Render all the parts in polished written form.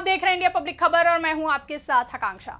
आप देख रहे हैं इंडिया पब्लिक खबर और मैं हूं आपके साथ आकांक्षा।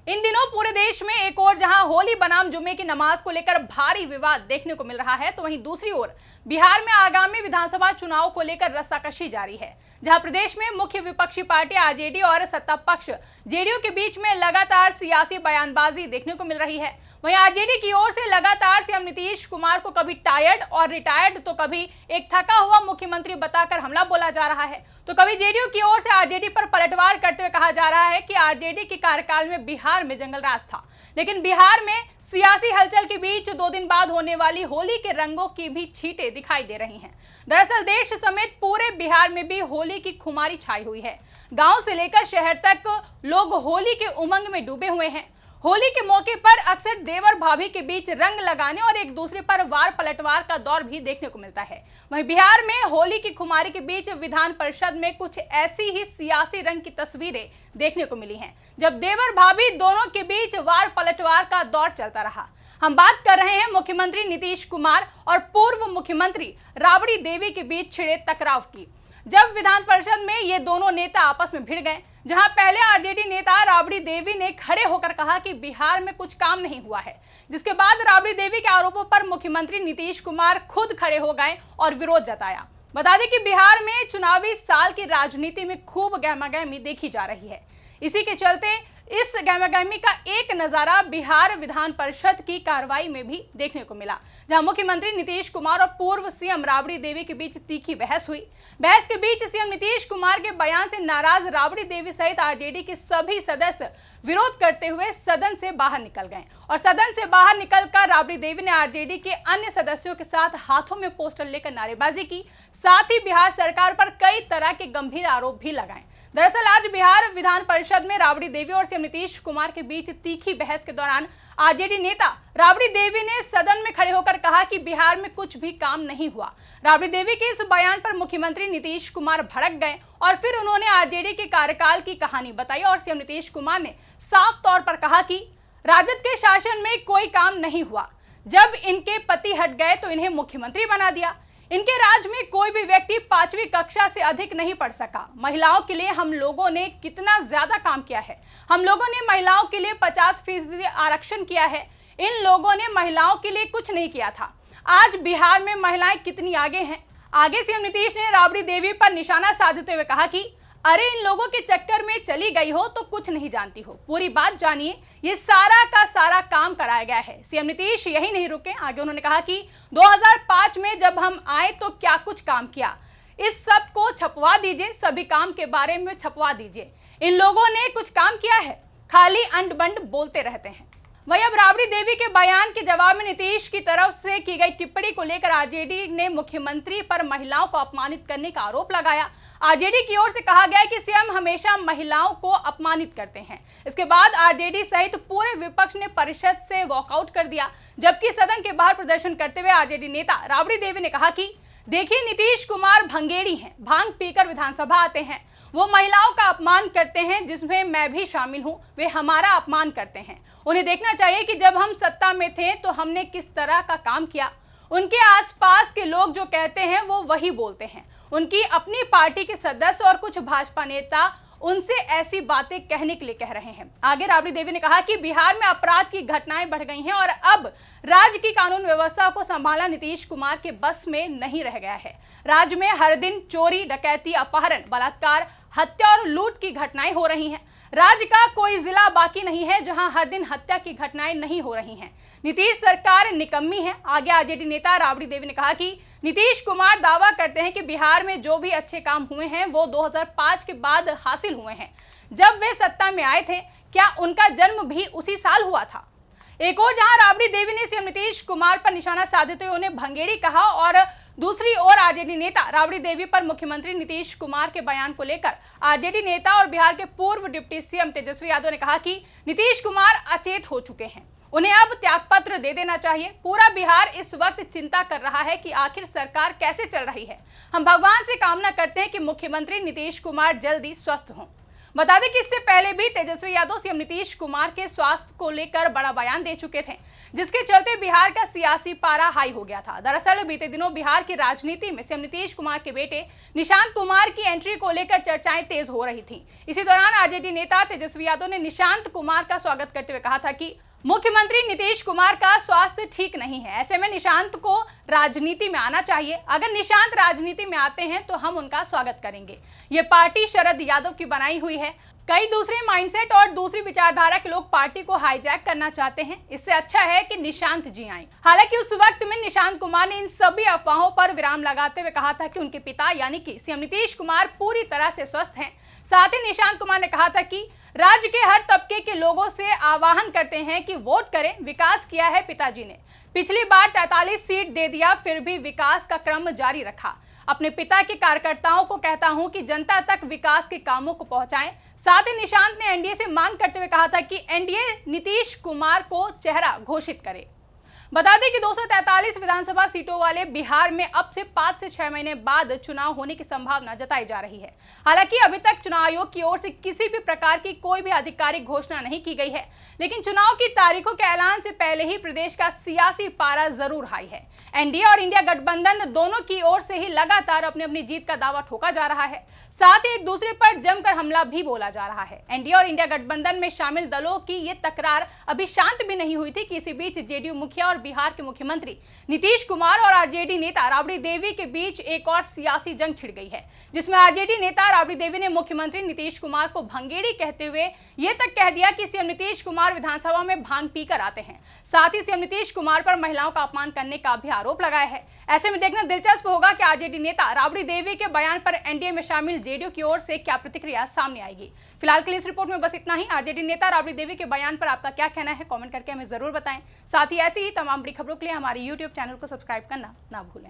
इन दिनों पूरे देश में एक ओर जहां होली बनाम जुम्मे की नमाज को लेकर भारी विवाद देखने को मिल रहा है, तो वहीं दूसरी ओर बिहार में आगामी विधानसभा चुनाव को लेकर रस्साकशी जारी है, जहां प्रदेश में मुख्य विपक्षी पार्टी आरजेडी और सत्ता पक्ष जेडीयू के बीच में लगातार सियासी बयानबाजी देखने को मिल रही है। वहीं आरजेडी की ओर से लगातार सीएम नीतीश कुमार को कभी टायर्ड और रिटायर्ड तो कभी एक थका हुआ मुख्यमंत्री बताकर हमला बोला जा रहा है, तो कभी जेडीयू की ओर से आरजेडी पर पलटवार करते हुए कहा जा रहा है कि आरजेडी के कार्यकाल में बिहार में जंगल राज था। लेकिन बिहार में सियासी हलचल के बीच 2 दिन बाद होने वाली होली के रंगों की भी छींटें दिखाई दे रही हैं। दरअसल देश समेत पूरे बिहार में भी होली की खुमारी छाई हुई है। गांव से लेकर शहर तक लोग होली के उमंग में डूबे हुए हैं। होली के मौके पर अक्सर देवर भाभी के बीच रंग लगाने और एक दूसरे पर वार पलटवार का दौर भी देखने को मिलता है। वहीं बिहार में होली की खुमारी के बीच विधान परिषद में कुछ ऐसी ही सियासी रंग की तस्वीरें देखने को मिली हैं, जब देवर भाभी दोनों के बीच वार पलटवार का दौर चलता रहा। हम बात कर रहे हैं मुख्यमंत्री नीतीश कुमार और पूर्व मुख्यमंत्री राबड़ी देवी के बीच छिड़े टकराव की। जब विधान परिषद में ये दोनों नेता आपस में भिड़ गए, जहां पहले आरजेडी नेता राबड़ी देवी ने खड़े होकर कहा कि बिहार में कुछ काम नहीं हुआ है, जिसके बाद राबड़ी देवी के आरोपों पर मुख्यमंत्री नीतीश कुमार खुद खड़े हो गए और विरोध जताया। बता दें कि बिहार में चुनावी साल की राजनीति में खूब गहमागहमी देखी जा रही है। इसी के चलते इस गहमागहमी का एक नजारा बिहार विधान परिषद की कार्रवाई में भी देखने को मिला, जहां मुख्यमंत्री नीतीश कुमार और पूर्व सीएम राबड़ी देवी के बीच तीखी बहस हुई। बहस के बीच सीएम नीतीश कुमार के बयान से नाराज राबड़ी देवी सहित आरजेडी के सभी सदस्य विरोध करते हुए सदन से बाहर निकल गए और सदन से बाहर निकलकर राबड़ी देवी ने आरजेडी के अन्य सदस्यों के साथ हाथों में पोस्टर लेकर नारेबाजी की, साथ ही बिहार सरकार पर कई तरह के गंभीर आरोप भी लगाए। दरअसल आज बिहार विधान परिषद में राबड़ी देवी और सीएम नीतीश कुमार के बीच तीखी बहस के दौरान आरजेडी नेता राबड़ी देवी ने सदन में खड़े होकर कहा कि बिहार में कुछ भी काम नहीं हुआ। राबड़ी देवी के इस बयान पर मुख्यमंत्री नीतीश कुमार भड़क गए और फिर उन्होंने आरजेडी के कार्यकाल की कहानी बताई और सीएम नीतीश कुमार ने साफ तौर पर कहा कि राजद के शासन में कोई काम नहीं हुआ। जब इनके पति हट गए तो इन्हें मुख्यमंत्री बना दिया। इनके राज में कोई भी व्यक्ति 5वीं कक्षा से अधिक नहीं पढ़ सका। महिलाओं के लिए हम लोगों ने कितना ज्यादा काम किया है। हम लोगों ने महिलाओं के लिए 50% आरक्षण किया है। इन लोगों ने महिलाओं के लिए कुछ नहीं किया था। आज बिहार में महिलाएं कितनी आगे हैं। आगे सीएम नीतीश ने राबड़ी देवी पर निशाना साधते हुए कहा कि अरे इन लोगों के चक्कर में चली गई हो तो कुछ नहीं जानती हो। पूरी बात जानिए, ये सारा का सारा काम कराया गया है। सीएम नीतीश यही नहीं रुके, आगे उन्होंने कहा कि 2005 में जब हम आए तो क्या कुछ काम किया, इस सब को छपवा दीजिए, सभी काम के बारे में छपवा दीजिए। इन लोगों ने कुछ काम किया है, खाली अंड बंड बोलते रहते हैं। वहीं अब राबड़ी देवी के बयान के जवाब में नीतीश की तरफ से की गई टिप्पणी को लेकर आरजेडी ने मुख्यमंत्री पर महिलाओं को अपमानित करने का आरोप लगाया। आरजेडी की ओर से कहा गया कि सीएम हमेशा महिलाओं को अपमानित करते हैं। इसके बाद आरजेडी सहित पूरे विपक्ष ने परिषद से वॉकआउट कर दिया, जबकि सदन के बाहर प्रदर्शन करते हुए आरजेडी नेता राबड़ी देवी ने कहा कि देखिए नीतीश कुमार भंगेड़ी हैं, भांग पीकर विधानसभा आते हैं, वो महिलाओं का अपमान करते हैं, जिसमें मैं भी शामिल हूं। वे हमारा अपमान करते हैं। उन्हें देखना चाहिए कि जब हम सत्ता में थे तो हमने किस तरह का काम किया। उनके आसपास के लोग जो कहते हैं वो वही बोलते हैं। उनकी अपनी पार्टी के सदस्य और कुछ भाजपा नेता उनसे ऐसी बातें कहने के लिए कह रहे हैं। आगे राबड़ी देवी ने कहा कि बिहार में अपराध की घटनाएं बढ़ गई हैं और अब राज्य की कानून व्यवस्था को संभालना नीतीश कुमार के बस में नहीं रह गया है। राज्य में हर दिन चोरी, डकैती, अपहरण, बलात्कार, हत्या और लूट की घटनाएं हो रही हैं। राज्य का कोई जिला बाकी नहीं है जहां हर दिन हत्या की घटनाएं नहीं हो रही हैं। नीतीश सरकार निकम्मी है। आगे आरजेडी नेता राबड़ी देवी ने कहा कि नीतीश कुमार दावा करते हैं कि बिहार में जो भी अच्छे काम हुए हैं वो 2005 के बाद हासिल हुए हैं, जब वे सत्ता में आए थे। क्या उनका जन्म भी उसी साल हुआ था? एक और जहां राबड़ी देवी ने सीएम नीतीश कुमार पर निशाना साधते हुए उन्हें भंगेड़ी कहा और दूसरी ओर आरजेडी नेता राबड़ी देवी पर मुख्यमंत्री नीतीश कुमार के बयान को लेकर आरजेडी नेता और बिहार के पूर्व डिप्टी सीएम तेजस्वी यादव ने कहा कि नीतीश कुमार अचेत हो चुके हैं, उन्हें अब त्यागपत्र दे देना चाहिए। पूरा बिहार इस वक्त चिंता कर रहा है कि आखिर सरकार कैसे चल रही है। हम भगवान से कामना करते हैं कि मुख्यमंत्री नीतीश कुमार जल्दी स्वस्थ हों। बता दें कि इससे पहले भी तेजस्वी यादव सीएम नीतीश कुमार के स्वास्थ्य को लेकर बड़ा बयान दे चुके थे, जिसके चलते बिहार का सियासी पारा हाई हो गया था। दरअसल बीते दिनों बिहार की राजनीति में सीएम नीतीश कुमार के बेटे निशांत कुमार की एंट्री को लेकर चर्चाएं तेज हो रही थी। इसी दौरान आरजेडी नेता तेजस्वी यादव ने निशांत कुमार का स्वागत करते हुए कहा था कि मुख्यमंत्री नीतीश कुमार का स्वास्थ्य ठीक नहीं है, ऐसे में निशांत को राजनीति में आना चाहिए। अगर निशांत राजनीति में आते हैं तो हम उनका स्वागत करेंगे। ये पार्टी शरद यादव की बनाई हुई है। कई दूसरे माइंडसेट और दूसरी विचारधारा के लोग पार्टी को हाईजैक करना चाहते हैं। इससे अच्छा है कि निशांत जी आएं। हालांकि उस वक्त में निशांत कुमार ने इन सभी अफवाहों पर विराम लगाते हुए कहा था कि उनके पिता यानी कि सीएम नीतीश कुमार पूरी तरह से स्वस्थ हैं। साथ ही निशांत कुमार ने कहा था कि राज्य के हर तबके के लोगों से आह्वान करते हैं कि वोट करें। विकास किया है पिताजी ने, पिछली बार 43 सीट दे दिया, फिर भी विकास का क्रम जारी रखा। अपने पिता के कार्यकर्ताओं को कहता हूं कि जनता तक विकास के कामों को पहुंचाएं। साथ ही निशांत ने एनडीए से मांग करते हुए कहा था कि एनडीए नीतीश कुमार को चेहरा घोषित करे। बता दें कि 243 विधानसभा सीटों वाले बिहार में अब से 5 से 6 महीने बाद चुनाव होने की संभावना जताई जा रही है। हालांकि अभी तक चुनाव आयोग की ओर से किसी भी प्रकार की कोई भी आधिकारिक घोषणा नहीं की गई है, लेकिन चुनाव की तारीखों के ऐलान से पहले ही प्रदेश का सियासी पारा जरूर हाई है। एनडीए और इंडिया गठबंधन दोनों की ओर से ही लगातार अपनी अपनी जीत का दावा ठोका जा रहा है। साथ ही एक दूसरे पर जमकर हमला भी बोला जा रहा है। एनडीए और इंडिया गठबंधन में शामिल दलों की ये तकरार अभी शांत भी नहीं हुई थी कि इसी बीच जेडीयू मुखिया और बिहार के मुख्यमंत्री नीतीश कुमार और आरजेडी नेता राबड़ी देवी के बीच एक और सियासी जंग छिड़ गई है, जिसमें आरजेडी नेता राबड़ी देवी ने मुख्यमंत्री नीतीश कुमार को भंगेड़ी कहते हुए यह तक कह दिया कि सीएम नीतीश कुमार विधानसभा में भांग पीकर आते हैं। साथ ही सीएम नीतीश कुमार पर महिलाओं का अपमान करने का भी आरोप लगाया है। ऐसे में देखना दिलचस्प होगा कि आरजेडी नेता राबड़ी देवी के बयान पर एनडीए में शामिल जेडीयू की ओर से क्या प्रतिक्रिया सामने आएगी। फिलहाल के लिए इस रिपोर्ट में बस इतना ही। आरजेडी नेता राबड़ी देवी के बयान पर आपका क्या कहना है, कमेंट करके हमें जरूर बताएं। साथ ही ऐसी ही तमाम बड़ी खबरों के लिए हमारे YouTube चैनल को सब्सक्राइब करना ना भूलें।